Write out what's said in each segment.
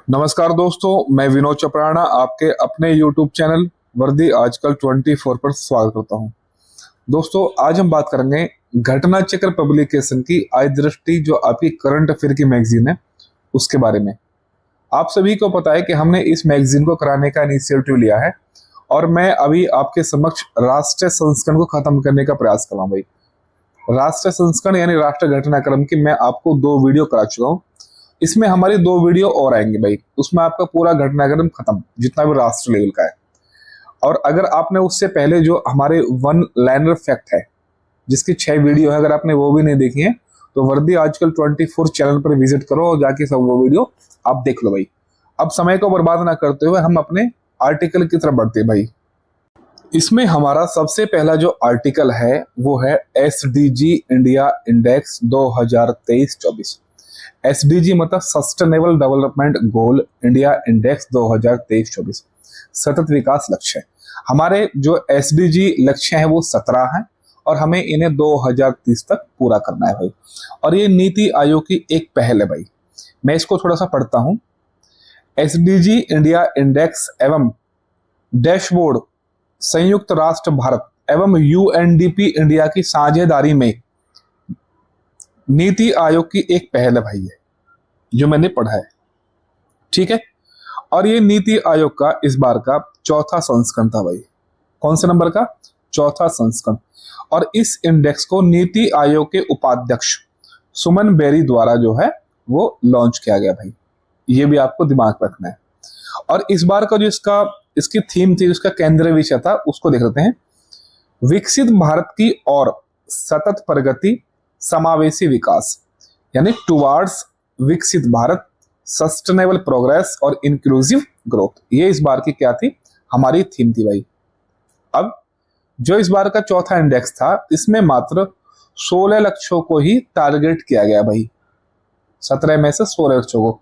नमस्कार दोस्तों, मैं विनोद चपराना आपके अपने YouTube चैनल वर्दी आजकल 24 पर स्वागत करता हूं। दोस्तों, आज हम बात करेंगे घटना चक्र पब्लिकेशन की आज दृष्टि, जो आपकी करंट अफेयर की मैगजीन है, उसके बारे में। आप सभी को पता है कि हमने इस मैगजीन को कराने का इनिशिएटिव लिया है और मैं अभी आपके समक्ष राष्ट्रीय संस्करण को खत्म करने का प्रयास कर रहा हूँ भाई। राष्ट्रीय संस्करण यानी राष्ट्रीय घटनाक्रम की मैं आपको 2 वीडियो करा चुका हूँ। इसमें हमारी 2 वीडियो और आएंगे भाई, उसमें आपका पूरा घटनाक्रम खत्म, जितना भी राष्ट्र लेवल का है। और अगर आपने उससे पहले जो हमारे 1 लाइनर फैक्ट है, जिसकी 6 वीडियो है, अगर आपने वो भी नहीं देखी है तो वर्दी आजकल 24 चैनल पर विजिट करो और जाके सब वो वीडियो आप देख लो भाई। अब समय को बर्बाद ना करते हुए हम अपने आर्टिकल की तरफ बढ़ते भाई। इसमें हमारा सबसे पहला जो आर्टिकल है वो है SDG इंडिया इंडेक्स 2023-24। SDG मतलब sustainable development goal India index 2023-24, सतत विकास लक्ष्य। हमारे जो SDG लक्ष्य हैं वो 17 हैं और हमें इन्हें 2030 तक पूरा करना है भाई। और ये नीति आयोग की एक पहल है भाई। मैं इसको थोड़ा सा पढ़ता हूं। SDG इंडिया इंडेक्स एवं डैशबोर्ड संयुक्त राष्ट्र भारत एवं UNDP इंडिया की साझेदारी में नीति आयोग की एक पहल है भाई, है जो मैंने पढ़ा है, ठीक है। और ये नीति आयोग का इस बार का 4था संस्करण था भाई। कौन से नंबर का? 4था संस्करण। और इस इंडेक्स को नीति आयोग के उपाध्यक्ष सुमन बेरी द्वारा जो है वो लॉन्च किया गया भाई। ये भी आपको दिमाग में रखना है। और इस बार का जो इसकी थीम थी, इसका केंद्रीय विषय था, उसको देख लेते हैं। विकसित भारत की ओर सतत प्रगति, समावेशी विकास, यानी टुवार्ड्स विकसित भारत, सस्टेनेबल प्रोग्रेस और इंक्लूसिव ग्रोथ। ये इस बार की क्या थी? हमारी थीम थी भाई। अब जो इस बार का 4था इंडेक्स था, इसमें मात्र 16 लक्ष्यों को ही टारगेट किया गया भाई। 17 में से 16 लक्ष्यों को।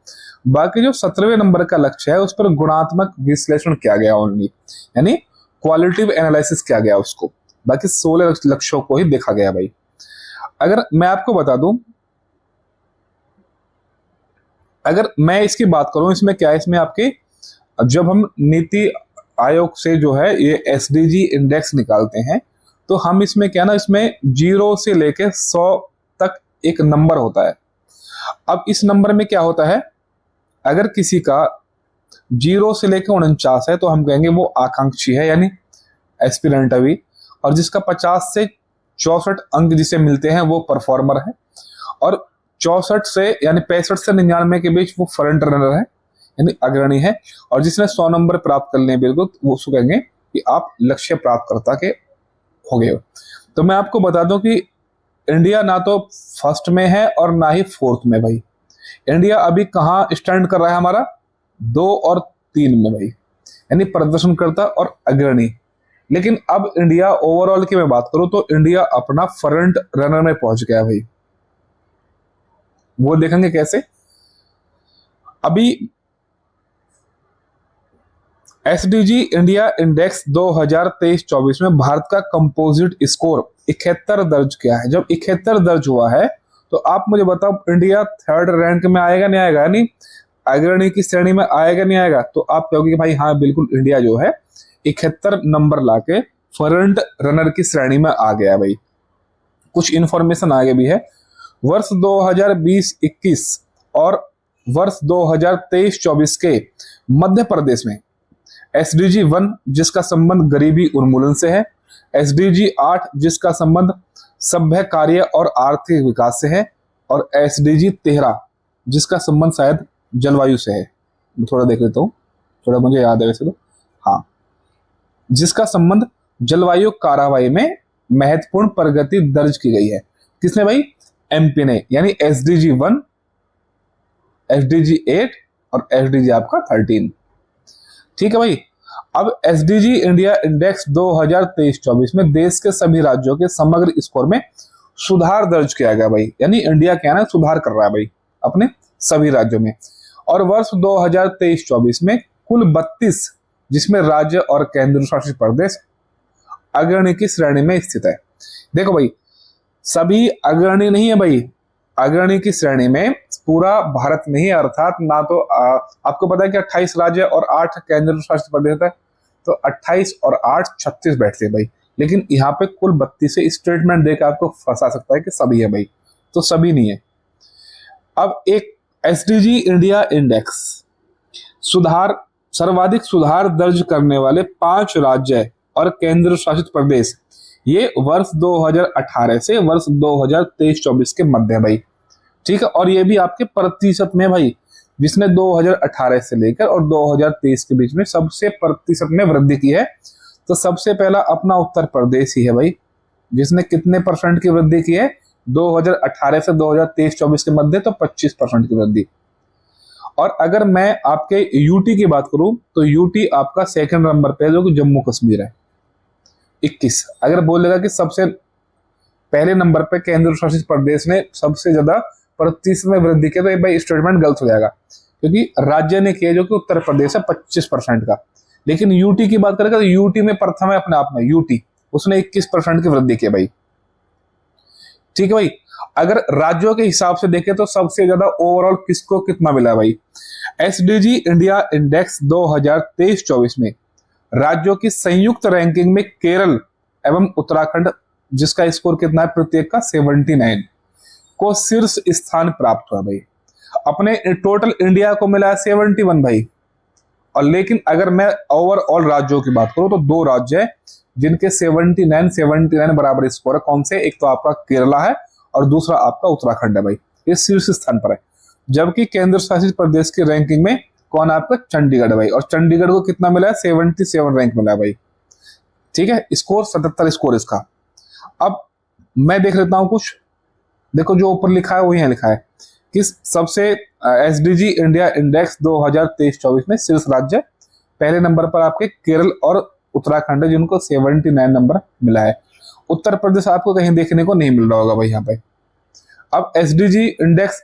बाकी जो 17वें नंबर का लक्ष्य है उस पर गुणात्मक विश्लेषण किया गया ओनली, यानी क्वालिटेटिव एनालिसिस किया गया उसको। बाकी 16 लक्ष्यों को ही देखा गया भाई। अगर मैं आपको बता दूं, अगर मैं इसकी बात करूं, इसमें क्या है, इसमें आपके जब हम नीति आयोग से जो है ये SDG इंडेक्स निकालते हैं तो हम इसमें क्या ना, इसमें 0 से लेके 100 तक एक नंबर होता है। अब इस नंबर में क्या होता है, अगर किसी का 0 से लेकर 49 है तो हम कहेंगे वो आकांक्षी है, यानी एस्पिरेंट अभी। और जिसका 50 से 64 अंक जिसे मिलते हैं वो परफॉर्मर है। और 64 से यानी 65 से 99 के बीच वो फ्रंट रनर है, यानी अग्रणी है। और जिसने 100 नंबर प्राप्त कर लिए बिल्कुल, वो उसको कहेंगे कि आप लक्ष्य प्राप्तकर्ता के हो गए हो। तो मैं आपको बता दूं कि इंडिया ना तो फर्स्ट में है और ना ही 4th में भाई। इंडिया अभी कहाँ स्टैंड कर रहा है? हमारा 2 और 3 में भाई, यानी प्रदर्शनकर्ता और अग्रणी। लेकिन अब इंडिया ओवरऑल की मैं बात करूं तो इंडिया अपना फ्रंट रनर में पहुंच गया भाई। वो देखेंगे कैसे। अभी SDG इंडिया इंडेक्स 2023-24 में भारत का कंपोजिट स्कोर 71 दर्ज किया है। जब 71 दर्ज हुआ है तो आप मुझे बताओ, इंडिया 3rd रैंक में आएगा नहीं आएगा, यानी अग्रणी की श्रेणी में आएगा नहीं आएगा? तो आप कहोगे कि भाई हाँ बिल्कुल, इंडिया जो है 71 नंबर लाके फ्रंट रनर की श्रेणी में आ गया भाई। कुछ इंफॉर्मेशन आगे भी है। वर्ष 2020-21 और वर्ष 2023-24 के मध्य प्रदेश में SDG 1 जिसका संबंध गरीबी उन्मूलन से है, SDG 8 जिसका संबंध सभ्य कार्य और आर्थिक विकास से है, और SDG 13 जिसका संबंध शायद जलवायु से है। मैं थोड़ा देख लेता हूँ, थोड़ा मुझे याद है वैसे तो, हाँ, जिसका संबंध जलवायु कार्रवाई में महत्वपूर्ण प्रगति दर्ज की गई है। किसने भाई? MP ने, यानी SDG 1, SDG 8 और SDG आपका 13। ठीक है भाई। अब SDG इंडिया इंडेक्स 2023-24 में देश के सभी राज्यों के समग्र स्कोर में सुधार दर्ज किया गया भाई, यानी इंडिया क्या है, सुधार कर रहा है भाई अपने सभी राज्यों में। और वर्ष 2023-24 में कुल 32 जिसमें राज्य और केंद्र शासित प्रदेश अग्रणी की श्रेणी में स्थित है। देखो भाई, सभी अग्रणी नहीं है भाई, अग्रणी की श्रेणी में पूरा भारत में ही, अर्थात ना तो आपको पता है कि 28 राज्य और 8 केंद्र शासित प्रदेश है, तो 28 और 8 36 बैठते हैं भाई। लेकिन यहाँ पे कुल 32 से स्टेटमेंट देकर आपको फंसा सकता है कि सभी है भाई, तो सभी नहीं है। अब एक एसडीजी इंडिया इंडेक्स, सुधार, सर्वाधिक सुधार दर्ज करने वाले 5 राज्य और केंद्र शासित प्रदेश, ये वर्ष 2018 से वर्ष 2023-24 के मध्य है भाई। ठीक है, और ये भी आपके प्रतिशत में भाई, जिसने 2018 से लेकर और 2023 के बीच में सबसे प्रतिशत में वृद्धि की है, तो सबसे पहला अपना उत्तर प्रदेश ही है भाई, जिसने कितने परसेंट की वृद्धि की है 2018 से 2023-24 के मध्य, तो 25% की वृद्धि। और अगर मैं आपके यूटी की बात करूं तो यूटी आपका सेकंड नंबर पे है, जो कि जम्मू कश्मीर है, 21। अगर बोलेगा कि सबसे पहले नंबर पे केंद्र शासित प्रदेश ने सबसे ज्यादा प्रतिशत में वृद्धि की, तो ये भाई स्टेटमेंट गलत हो जाएगा, क्योंकि राज्य ने किया जो कि उत्तर प्रदेश है 25% का। लेकिन यूटी की बात करेगा तो यूटी में प्रथम है अपने आप में, यूटी, उसने 21% की वृद्धि की भाई। ठीक है भाई, अगर राज्यों के हिसाब से देखें तो सबसे ज्यादा ओवरऑल किसको कितना मिला भाई, एसडीजी इंडिया इंडेक्स 2023-24 में राज्यों की संयुक्त रैंकिंग में केरल एवं उत्तराखंड, जिसका स्कोर कितना है प्रत्येक का 79, को शीर्ष स्थान प्राप्त हुआ भाई। अपने टोटल इंडिया को मिला है 71 भाई। और लेकिन अगर मैं ओवरऑल राज्यों की बात करूं तो 2 राज्य है जिनके 79 बराबर स्कोर है। कौन से? एक तो आपका केरला है और दूसरा आपका उत्तराखंड है भाई, ये शीर्ष स्थान पर है। जबकि केंद्र शासित प्रदेश की रैंकिंग में कौन है आपका? चंडीगढ़ भाई, और चंडीगढ़ को कितना मिला है? 77 रैंक मिला है भाई। ठीक है, स्कोर 77 स्कोर इसका। अब मैं देख लेता हूं कुछ, देखो जो ऊपर लिखा है वो यहाँ लिखा है कि सबसे एसडीजी इंडिया इंडेक्स 2023-24 में शीर्ष राज्य पहले नंबर पर आपके केरल और उत्तराखंड है, जिनको 79 नंबर मिला है। उत्तर प्रदेश आपको कहीं देखने को नहीं मिल रहा होगा भाई यहाँ पे। अब एसडीजी इंडेक्स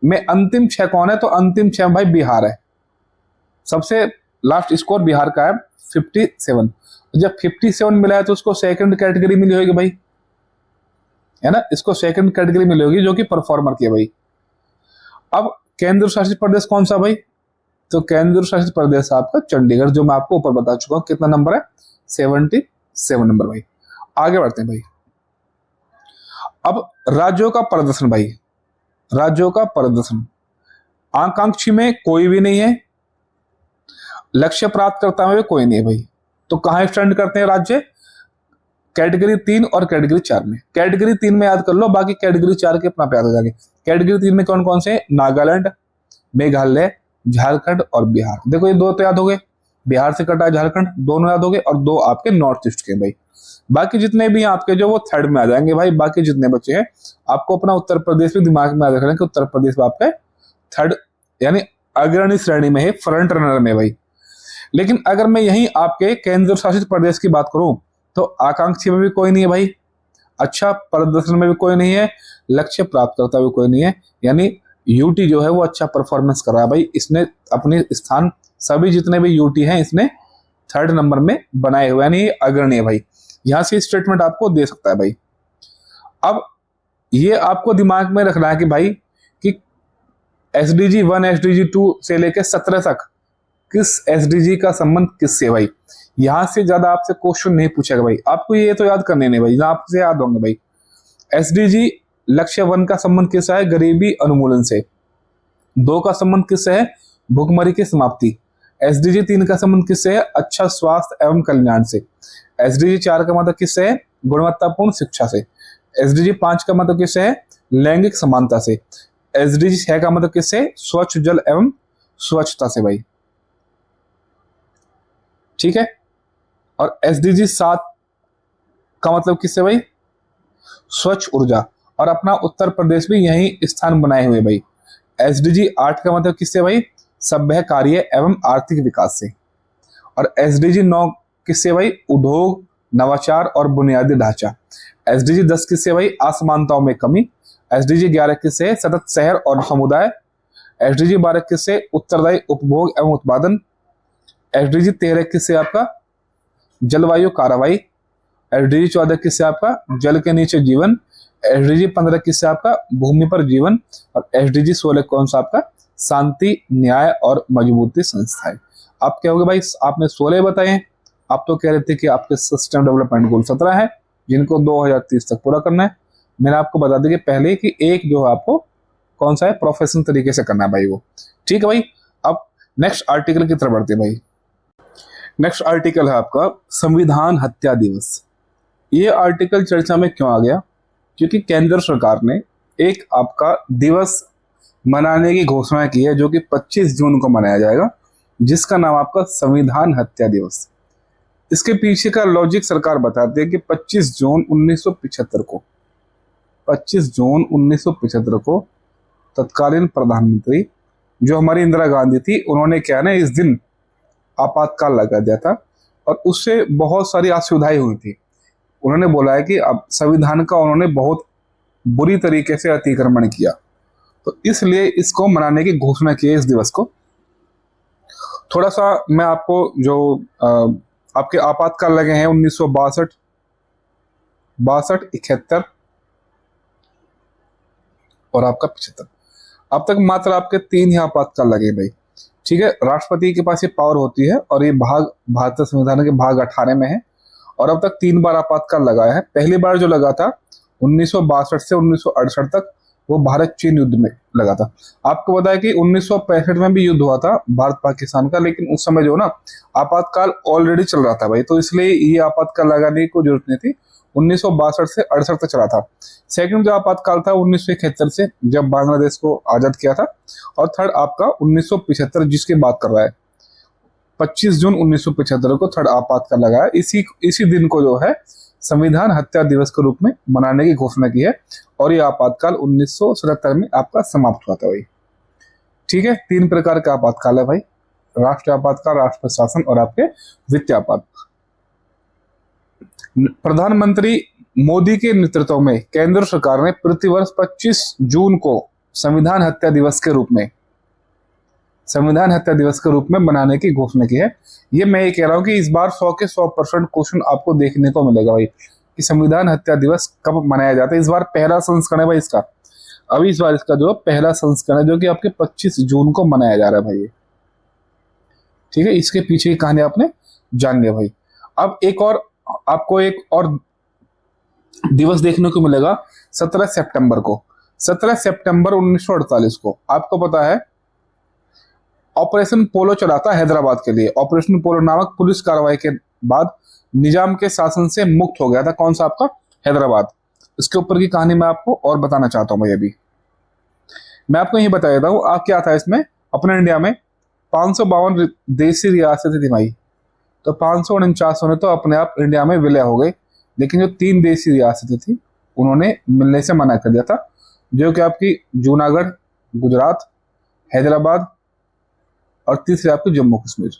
में अंतिम 6 कौन है? तो अंतिम 6 भाई बिहार है। सबसे लास्ट स्कोर बिहार का है 57। जब 57 मिला है तो उसको सेकंड कैटेगरी मिली होगी भाई, है ना, इसको सेकंड कैटेगरी मिली होगी जो कि परफॉर्मर की है भाई। अब केंद्र शासित प्रदेश कौन सा भाई? तो केंद्र शासित प्रदेश आपका चंडीगढ़, जो मैं आपको ऊपर बता चुका हूं। कितना नंबर है? 77 नंबर भाई। आगे बढ़ते हैं भाई। अब राज्यों का प्रदर्शन भाई, राज्यों का प्रदर्शन, आकांक्षी में कोई भी नहीं है, लक्ष्य प्राप्त करता हुए कोई नहीं है भाई। तो कहां स्टैंड करते हैं राज्य? कैटेगरी 3 और कैटेगरी 4 में। कैटेगरी 3 में याद कर लो, बाकी कैटेगरी 4 के अपना पे याद हो जाएंगे। कैटेगरी 3 में कौन कौन से? नागालैंड, मेघालय, झारखंड और बिहार। देखो ये 2 तो याद हो गए, बिहार से कटा झारखंड, दोनों याद हो गए, और 2 आपके नॉर्थ ईस्ट के भाई। बाकी जितने भी आपके जो वो थर्ड में आ जाएंगे भाई। बाकी जितने बच्चे हैं आपको अपना उत्तर प्रदेश भी दिमाग में याद रखना कि उत्तर प्रदेश में आपके थर्ड यानी अग्रणी श्रेणी में है, फ्रंट रनर में भाई। लेकिन अगर मैं यही आपके केंद्र शासित प्रदेश की बात करूं तो आकांक्षी में भी कोई नहीं है भाई, अच्छा प्रदर्शन में भी कोई नहीं है, लक्ष्य प्राप्त करता भी कोई नहीं है। यानी यूटी जो है वो अच्छा परफॉर्मेंस कर रहा है भाई। इसने अपने स्थान, सभी जितने भी यूटी हैं इसने थर्ड नंबर में बनाए हुए, यानी अग्रणी है भाई। यहां से स्टेटमेंट आपको दे सकता है भाई। अब ये आपको दिमाग में रखना है कि भाई कि एसडीजी 1 एसडीजी 2 से लेकर 17 तक किस एसडीजी का संबंध किससे भाई। यहां से ज्यादा आपसे क्वेश्चन नहीं पूछेगा भाई, आपको ये तो याद करने नहीं भाई, आपसे याद होंगे भाई। एसडीजी लक्ष्य 1 का संबंध किससे है? गरीबी उन्मूलन से। 2 का संबंध किससे है? भुखमरी की समाप्ति। एसडीजी 3 का संबंध किससे है? अच्छा स्वास्थ्य एवं कल्याण से। एसडीजी 4 का मतलब किससे है? गुणवत्तापूर्ण शिक्षा से। एसडीजी 5 का मतलब किससे है? लैंगिक समानता से। एसडीजी 6 का मतलब किससे? स्वच्छ जल एवं स्वच्छता से भाई। ठीक है, और एसडीजी 7 का मतलब किससे भाई? स्वच्छ ऊर्जा, और अपना उत्तर प्रदेश भी यही स्थान बनाए हुए भाई। एसडीजी 8 का मतलब किससे भाई? सभ्य कार्य एवं आर्थिक विकास से। और एसडीजी 9 किससे भाई? उद्योग, नवाचार और बुनियादी ढांचा। एसडीजी 10 किससे भाई? असमानताओं में कमी। एसडीजी 11 किससे? सतत शहर और समुदाय। एसडीजी 12 किससे? उत्तरदायी उपभोग एवं उत्पादन। एसडीजी 13 किससे? आपका जलवायु कार्रवाई। एसडीजी 14 किससे? आपका जल के नीचे जीवन। SDG 15 किससे आपका भूमि पर जीवन, और SDG 16 कौन सा आपका शांति, न्याय और मजबूती संस्था है। आप क्या होगे भाई, आपने 16 बताए, आप तो कह रहे थे कि आपके सिस्टम डेवलपमेंट गोल 17 है जिनको 2030 तक पूरा करना है। मैंने आपको बता दिया कि पहले कि एक जो है आपको कौन सा है प्रोफेशनल तरीके से करना है भाई वो। ठीक है भाई, अब नेक्स्ट आर्टिकल की तरफ बढ़ते हैं भाई। नेक्स्ट आर्टिकल है आपका संविधान हत्या दिवस। ये आर्टिकल चर्चा में क्यों आ गया, क्योंकि केंद्र सरकार ने एक आपका दिवस मनाने की घोषणा की है जो कि 25 जून को मनाया जाएगा, जिसका नाम आपका संविधान हत्या दिवस। इसके पीछे का लॉजिक सरकार बताती है कि 25 जून 1975 को 25 जून 1975 को तत्कालीन प्रधानमंत्री जो हमारी इंदिरा गांधी थी, उन्होंने क्या है ना इस दिन आपातकाल लगा दिया था और उससे बहुत सारी असुविधाएं हुई थी। उन्होंने बोला है कि अब संविधान का उन्होंने बहुत बुरी तरीके से अतिक्रमण किया, तो इसलिए इसको मनाने की घोषणा की है इस दिवस को। थोड़ा सा मैं आपको जो आपके आपातकाल लगे हैं 1962, 71 और आपका 75, अब तक मात्र आपके 3 ही आपातकाल लगे भाई। ठीक है, राष्ट्रपति के पास ये पावर होती है और ये भाग भारतीय संविधान के भाग 18 में है और अब तक 3 बार आपातकाल लगाया है। पहली बार जो लगा था 1962 से 1968 तक, वो भारत चीन युद्ध में लगा था। आपको बताया कि 1965 में भी युद्ध हुआ था भारत पाकिस्तान का, लेकिन उस समय जो ना आपातकाल ऑलरेडी चल रहा था भाई, तो इसलिए ये आपातकाल लगाने की जरूरत नहीं थी। 1962 से 68 तक चला था। सेकंड जो आपातकाल था 1971 से, जब बांग्लादेश को आजाद किया था, और थर्ड आपका 1975 जिसकी बात कर रहा है 25 जून 1975 को थर्ड आपातकाल लगाया। इसी दिन को जो है संविधान हत्या दिवस के रूप में मनाने की घोषणा की है और ये आपातकाल 1977 में आपका समाप्त हुआ था भाई। ठीक है, 3 प्रकार का आपातकाल है भाई, राष्ट्रीय आपातकाल, राष्ट्र प्रशासन और आपके वित्तीय आपातकाल। प्रधानमंत्री मोदी के नेतृत्व में केंद्र सरकार ने प्रतिवर्ष 25 जून को संविधान हत्या दिवस के रूप में मनाने की घोषणा की है। ये मैं ये कह रहा हूं कि इस बार 100 के 100% क्वेश्चन आपको देखने को मिलेगा भाई कि संविधान हत्या दिवस कब मनाया जाता है। इस बार पहला संस्करण है भाई इसका, अभी इस बार इसका जो पहला संस्करण है जो कि आपके 25 जून को मनाया जा रहा है भाई। ठीक है, इसके पीछे की कहानी आपने जान लिया भाई। अब आपको एक और दिवस देखने को मिलेगा 17 सितंबर को। 17 सितंबर 1948 को आपको पता है ऑपरेशन पोलो चला था हैदराबाद के लिए। ऑपरेशन पोलो नामक पुलिस कार्रवाई के बाद निजाम के शासन से मुक्त हो गया था कौन सा आपका हैदराबाद। इसके ऊपर की कहानी मैं आपको और बताना चाहता हूं भाई। अभी मैं आपको यही बता देता हूं क्या था इसमें। अपने इंडिया में 552 देशी रियासतें थी भाई, तो 549 ने तो अपने आप इंडिया में विलय हो गए, लेकिन जो 3 देशी रियासतें थी उन्होंने मिलने से मना कर दिया था, जो कि आपकी जूनागढ़, गुजरात, हैदराबाद और तीसरी आपकी जम्मू कश्मीर।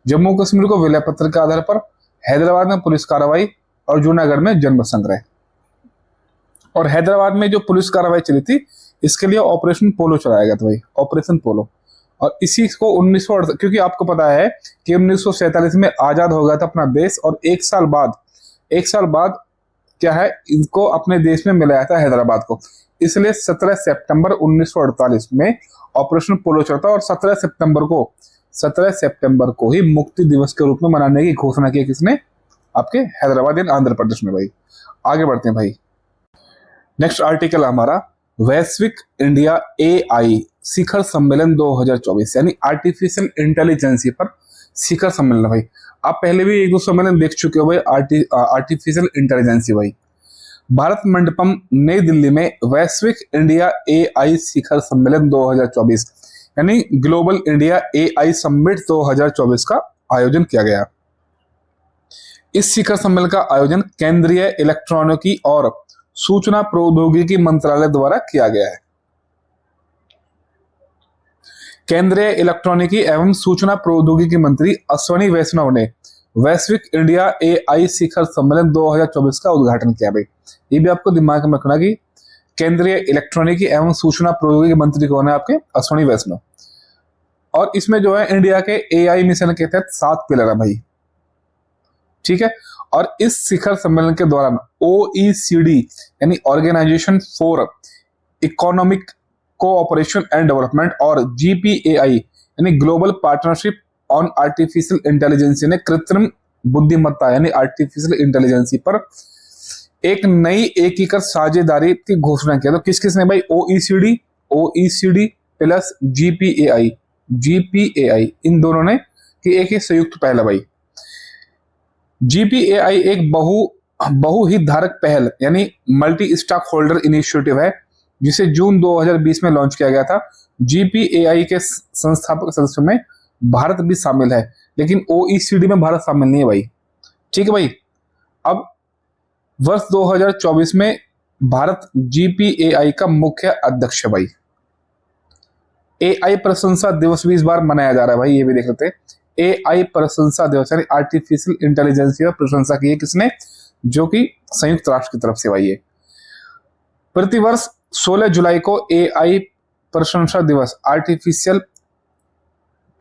जम्मू कश्मीर को विलय पत्र के आधार पर, हैदराबाद में पुलिस कार्रवाई और जूनागढ़ में जन्म संग्रह। और हैदराबाद में जो पुलिस कार्रवाई चली थी इसके लिए ऑपरेशन पोलो चलाया गया था भाई, ऑपरेशन पोलो। और इसी को 1948, क्योंकि आपको पता है कि 1947 में आजाद हो गया था अपना देश और एक साल बाद क्या है इनको अपने देश में मिलाया था हैदराबाद को, इसलिए 17 सितंबर 1948 में ऑपरेशन पोलो चलता और 17 सितंबर को ही मुक्ति दिवस के रूप में मनाने की घोषणा की किसने, आपके हैदराबाद यानी आंध्र प्रदेश में भाई। आगे बढ़ते हैं भाई। नेक्स्ट आर्टिकल हमारा वैश्विक इंडिया AI शिखर सम्मेलन 2024 यानी आर्टिफिशियल इंटेलिजेंसी पर शिखर सम्मेलन भाई। आप पहले भी 1-2 सम्मेलन देख चुके हो भाई आर्टिफिशियल इंटेलिजेंसी भाई। भारत मंडपम नई दिल्ली में वैश्विक इंडिया AI शिखर सम्मेलन 2024 यानी ग्लोबल इंडिया AI समिट 2024 का आयोजन किया गया। इस शिखर सम्मेलन का आयोजन केंद्रीय इलेक्ट्रॉनिकी और सूचना प्रौद्योगिकी मंत्रालय द्वारा किया गया है। केंद्रीय इलेक्ट्रॉनिकी एवं सूचना प्रौद्योगिकी मंत्री अश्विनी वैष्णव ने वैश्विक इंडिया AI शिखर सम्मेलन 2024 का उद्घाटन किया भाई। ये भी आपको दिमाग में रखना कि केंद्रीय इलेक्ट्रॉनिकी एवं सूचना प्रौद्योगिकी मंत्री कौन है, आपके अश्विनी वैष्णव। और इसमें जो है इंडिया के AI मिशन के तहत 7 पिलर है भाई। ठीक है। और इस शिखर सम्मेलन के दौरान OECD यानी organisation for economic cooperation and development और GPAI यानी global partnership on artificial intelligence ने कृत्रिम बुद्धिमत्ता यानी आर्टिफिशियल इंटेलिजेंस पर एक नई एकीकृत साझेदारी की घोषणा किया। तो किस किसने भाई? OECD प्लस GPAI इन दोनों ने कि एक ही संयुक्त पहल भाई। GPAI एक बहुहितधारक पहल यानी मल्टी स्टॉक होल्डर इनिशिएटिव है जिसे जून 2020 में लॉन्च किया गया था। GPAI के संस्थापक सदस्यों में भारत भी शामिल है, लेकिन OECD में भारत शामिल नहीं है भाई। ठीक है भाई। अब वर्ष 2024 में भारत GPAI का मुख्य अध्यक्ष है भाई। AI प्रशंसा दिवस भी इस बार मनाया जा रहा है भाई, ये भी देख लेते हैं। AI प्रशंसा दिवस यानी आर्टिफिशियल इंटेलिजेंस की प्रशंसा की है किसने? जो कि संयुक्त राष्ट्र की तरफ से भाई। ये प्रतिवर्ष 16 जुलाई को AI प्रशंसा दिवस आर्टिफिशियल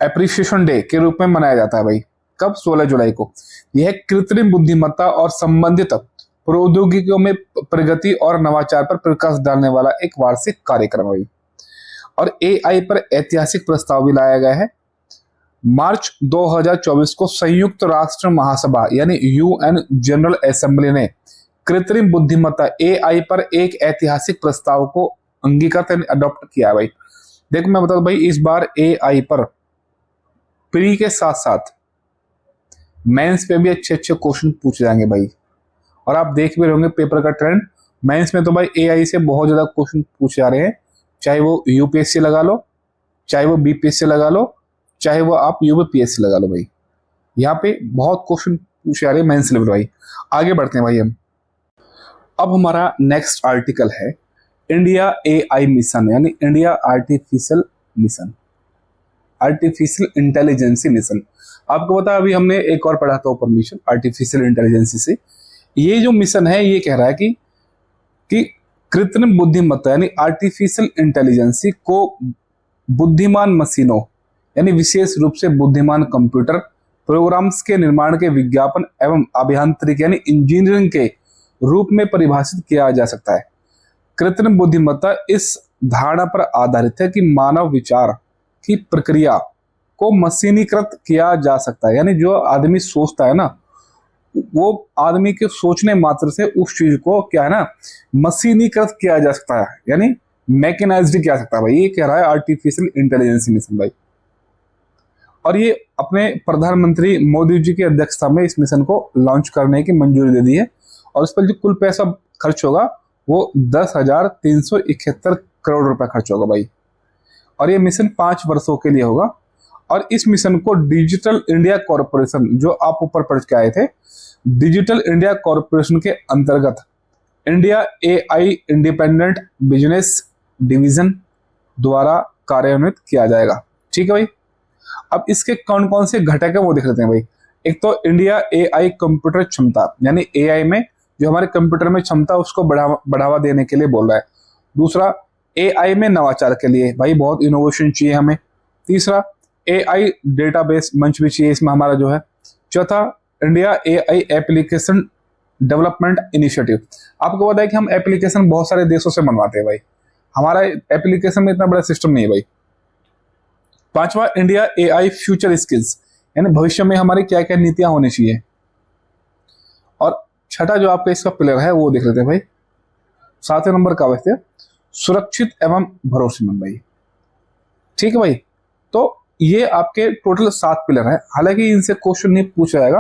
एप्रिसिएशन डे के रूप में मनाया जाता है भाई। कब? 16 जुलाई को। यह कृत्रिम बुद्धिमत्ता और संबंधित प्रौद्योगिकियों में प्रगति और नवाचार पर प्रकाश डालने वाला एक वार्षिक कार्यक्रम है। और AI पर ऐतिहासिक प्रस्ताव भी लाया गया है। मार्च 2024 को संयुक्त राष्ट्र महासभा यानी UN जनरल असेंबली ने कृत्रिम बुद्धिमत्ता AI पर एक ऐतिहासिक प्रस्ताव को अंगीकृत अडॉप्ट किया है भाई। देखो मैं बता दूं भाई, इस बार AI पर प्री के साथ साथ मेंस पे भी अच्छे अच्छे क्वेश्चन पूछे जाएंगे भाई। और आप देख भी रहोगे पेपर का ट्रेंड, मेंस में तो भाई AI से बहुत ज्यादा क्वेश्चन पूछे जा रहे हैं, चाहे वो UPSC लगा लो, चाहे वो BPSC लगा लो, चाहे वो आप UPSC लगा लो भाई। यहाँ पे बहुत क्वेश्चन पूछे जा रहे हैं मेंस लेवल भाई। आगे बढ़ते हैं भाई हम। अब हमारा नेक्स्ट आर्टिकल है इंडिया AI मिशन यानी India artificial mission, artificial intelligence mission. आपको पता है अभी हमने एक और पढ़ा था ऊपर मिशन आर्टिफिशियल इंटेलिजेंसी से। ये जो मिशन है ये कह रहा है कि कृत्रिम बुद्धिमत्ता यानी आर्टिफिशियल इंटेलिजेंसी को बुद्धिमान मशीनों यानी विशेष रूप से बुद्धिमान कंप्यूटर प्रोग्राम्स के निर्माण के विज्ञापन एवं अभियांत्रिकी यानी इंजीनियरिंग के रूप में परिभाषित किया जा सकता है। कृत्रिम बुद्धिमत्ता इस धारणा पर आधारित है कि मानव विचार की प्रक्रिया को मशीनीकृत किया जा सकता है, यानी जो आदमी सोचता है ना वो आदमी के सोचने मात्र से उस चीज को क्या है ना मशीनीकृत किया जा सकता है, यानी मैकेनाइज्ड किया जा सकता है भाई। ये कह रहा है आर्टिफिशियल इंटेलिजेंस मिशन भाई। और ये अपने प्रधानमंत्री मोदी जी की अध्यक्षता में इस मिशन को लॉन्च करने की मंजूरी दे दी है। और इस पर जो कुल पैसा खर्च होगा वो 10,371 करोड़ रुपए खर्च होगा भाई। और ये मिशन 5 वर्षों के लिए होगा। और इस मिशन को डिजिटल इंडिया कॉरपोरेशन, जो आप ऊपर पढ़ के आए थे, डिजिटल इंडिया कॉरपोरेशन के अंतर्गत India AI independent business division द्वारा कार्यान्वित किया जाएगा। ठीक है भाई। अब इसके कौन कौन से घटक है वो देख लेते हैं भाई। एक तो इंडिया AI कंप्यूटर क्षमता यानी AI में जो हमारे कंप्यूटर में क्षमता उसको बढ़ावा देने के लिए बोल रहा है। दूसरा AI में नवाचार के लिए भाई बहुत इनोवेशन चाहिए हमें। तीसरा AI डेटाबेस मंच भी चाहिए इसमें हमारा जो है। चौथा India AI application development initiative. आपको पता है कि हम एप्लीकेशन बहुत सारे देशों से बनवाते हैं भाई, हमारा एप्लीकेशन में इतना बड़ा सिस्टम नहीं है भाई। पांचवा इंडिया AI फ्यूचर स्किल्स यानी भविष्य में हमारी क्या क्या नीतियां होनी चाहिए। और छठा जो आपका इसका पिलर है वो देख लेते हैं भाई। 7वें नंबर का वैसे सुरक्षित एवं भरोसेमंद भाई। ठीक है भाई। तो ये आपके टोटल 7 पिलर है। हालांकि इनसे क्वेश्चन नहीं पूछा जाएगा,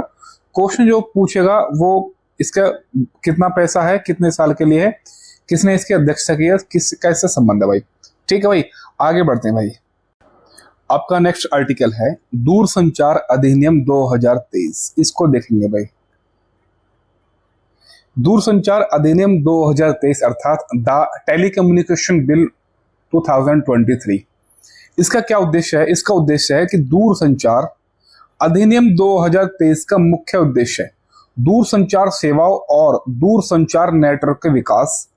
क्वेश्चन जो पूछेगा वो इसका कितना पैसा है, कितने साल के लिए है, किसने इसकी अध्यक्षता की है, कैसे संबंध है भाई। ठीक है भाई। आगे बढ़ते हैं भाई। आपका नेक्स्ट आर्टिकल है दूरसंचार अधिनियम 2023। इसको देखेंगे भाई। दूरसंचार अधिनियम 2023 अर्थात द टेलीकम्युनिकेशन बिल 2023। इसका क्या उद्देश्य है? इसका उद्देश्य है कि दूरसंचार अधिनियम 2023 का मुख्य उद्देश्य है दूरसंचार सेवाओं और दूरसंचार नेटवर्क के विकास,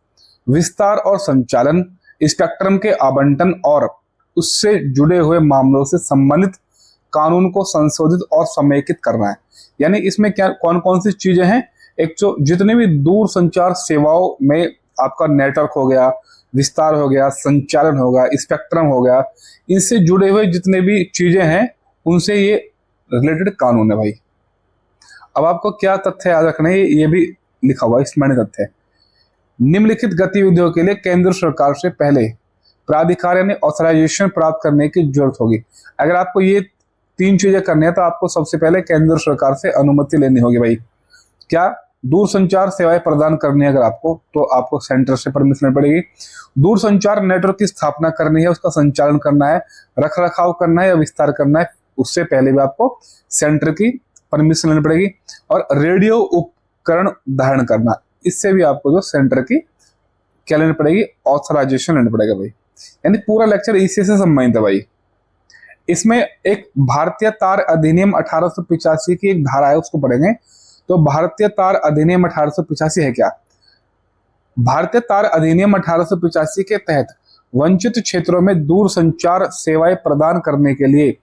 विस्तार और संचालन, स्पेक्ट्रम के आवंटन और उससे जुड़े हुए मामलों से संबंधित कानून को संशोधित और समेकित करना है। यानी इसमें क्या कौन कौन सी चीजें हैं, एक जो जितने भी दूर संचार सेवाओं में आपका नेटवर्क हो गया, विस्तार हो गया, संचालन हो गया, स्पेक्ट्रम हो गया, इनसे जुड़े हुए जितने भी चीजें हैं उनसे ये रिलेटेड कानून है भाई। अब आपको क्या तथ्य याद रखने हैं, ये भी लिखा हुआ है इसमें तथ्य। निम्नलिखित गतिविधियों के लिए केंद्र सरकार से पहले प्राधिकार यानी ऑथराइजेशन प्राप्त करने की जरूरत होगी। अगर आपको ये 3 चीजें करनी है तो आपको सबसे पहले केंद्र सरकार से अनुमति लेनी होगी भाई। क्या? दूर संचार सेवाएं प्रदान करनी है अगर आपको, तो आपको सेंटर से परमिशन लेनी पड़ेगी। दूर संचार नेटवर्क की स्थापना करनी है, उसका संचालन करना है, रख रखाव करना है या विस्तार करना है, उससे पहले भी आपको सेंटर की परमिशन लेनी पड़ेगी। और रेडियो उपकरण धारण करना, इससे भी आपको जो सेंटर की क्या लेनी पड़ेगी, ऑथराइजेशन लेना पड़ेगा भाई। यानी पूरा लेक्चर इसी से संबंधित है भाई। इसमें एक भारतीय तार अधिनियम 1885 की एक धारा है, उसको पढ़ेंगे। तो भारतीय तार अधिनियम 1885 है क्या? भारतीय तार अधिनियम 1885 के तहत वंचित क्षेत्रों में दूर संचार सेवाएं प्रदान करने के लिए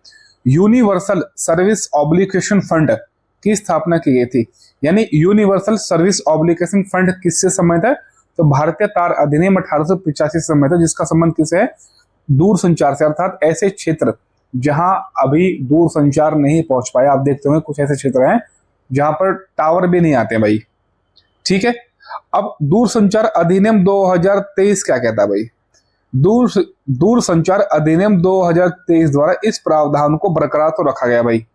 यूनिवर्सल सर्विस ऑब्लिगेशन फंड की स्थापना की गई थी। यानी यूनिवर्सल सर्विस ऑब्लिगेशन फंड किससे संबंधित है? तो भारतीय तार अधिनियम 1885 से संबंधित है, जिसका संबंध किससे है? दूर संचार से। अर्थात ऐसे क्षेत्र जहां अभी दूर संचार नहीं पहुंच पाया, आप देखते होंगे कुछ ऐसे क्षेत्र हैं जहां पर टावर भी नहीं आते भाई। ठीक है। अब दूर संचार अधिनियम 2023 क्या कहता है भाई? दूर संचार अधिनियम 2023 द्वारा इस प्रावधान को बरकरार तो रखा गया भाई,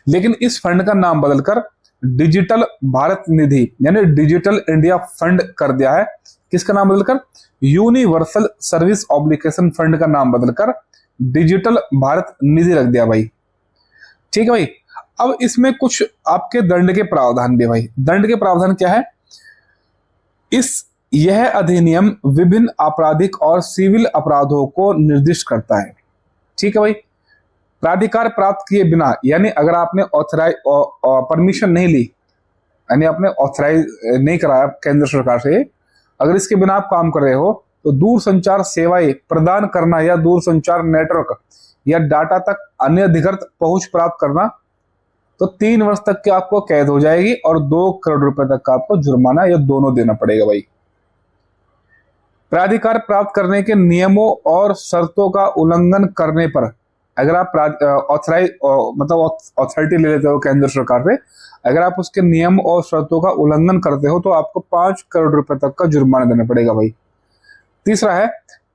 लेकिन इस फंड का नाम बदलकर डिजिटल भारत निधि यानी डिजिटल इंडिया फंड कर दिया है। किसका नाम बदलकर? यूनिवर्सल सर्विस ऑब्लिगेशन फंड का नाम बदलकर डिजिटल भारत निधि रख दिया भाई। ठीक है भाई। अब इसमें कुछ आपके दंड के प्रावधान भी भाई। दंड के प्रावधान क्या है? यह अधिनियम विभिन्न आपराधिक और सिविल अपराधों को निर्दिष्ट करता है। ठीक है भाई। प्राधिकार प्राप्त किए बिना, यानी अगर आपने परमिशन नहीं ली, यानी आपने ऑथराइज नहीं कराया केंद्र सरकार से, अगर इसके बिना आप काम कर रहे हो तो दूर संचार सेवाएं प्रदान करना या दूर संचार नेटवर्क या डाटा तक अन्य अधिकृत पहुंच प्राप्त करना, तो 3 वर्ष तक की आपको कैद हो जाएगी और 2 करोड़ रुपए तक का आपको जुर्माना या दोनों देना पड़ेगा भाई। प्राधिकार प्राप्त करने के नियमों और शर्तों का उल्लंघन करने पर अगर आप ऑथोरिटी ले लेते हो केंद्र सरकार से, अगर आप उसके नियम और शर्तों का उल्लंघन करते हो तो आपको 5 करोड़ रुपए तक का जुर्माना देना पड़ेगा भाई। तीसरा है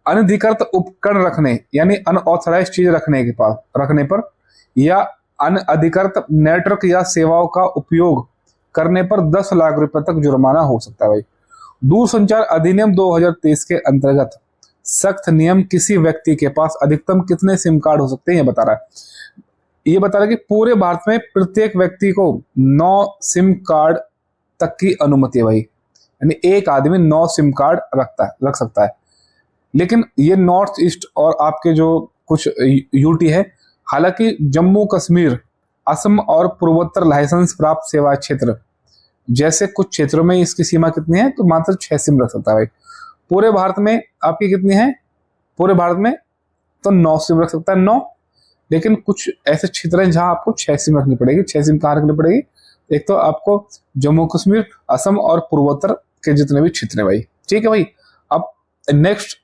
अनधिकृत उपकरण रखने, यानी अनऑथराइज चीज रखने पर या अनधिकृत नेटवर्क या सेवाओं का उपयोग करने पर 10 लाख रुपए तक जुर्माना हो सकता है भाई। दूर संचार अधिनियम 2023 के अंतर्गत सख्त नियम किसी व्यक्ति के पास अधिकतम कितने सिम कार्ड हो सकते हैं ये बता रहा है। ये बता रहा है कि पूरे भारत में प्रत्येक व्यक्ति को 9 सिम कार्ड तक की अनुमति है भाई। यानी एक आदमी 9 सिम कार्ड रख सकता है। लेकिन ये नॉर्थ ईस्ट और आपके जो कुछ यूटी है, हालांकि जम्मू कश्मीर, असम और पूर्वोत्तर लाइसेंस प्राप्त सेवा क्षेत्र जैसे कुछ क्षेत्रों में इसकी सीमा कितनी है? तो मात्र 6 सिम रख सकता है भाई। पूरे भारत में आपकी कितनी है? पूरे भारत में तो 9 सिम रख सकता है, 9। लेकिन कुछ ऐसे क्षेत्र हैं जहां आपको 6 सिम रखनी पड़ेगी। 6 सिम कहाँ रखनी पड़ेगी? एक तो आपको जम्मू कश्मीर, असम और पूर्वोत्तर के जितने भी क्षेत्र हैं भाई। ठीक है भाई। अब नेक्स्ट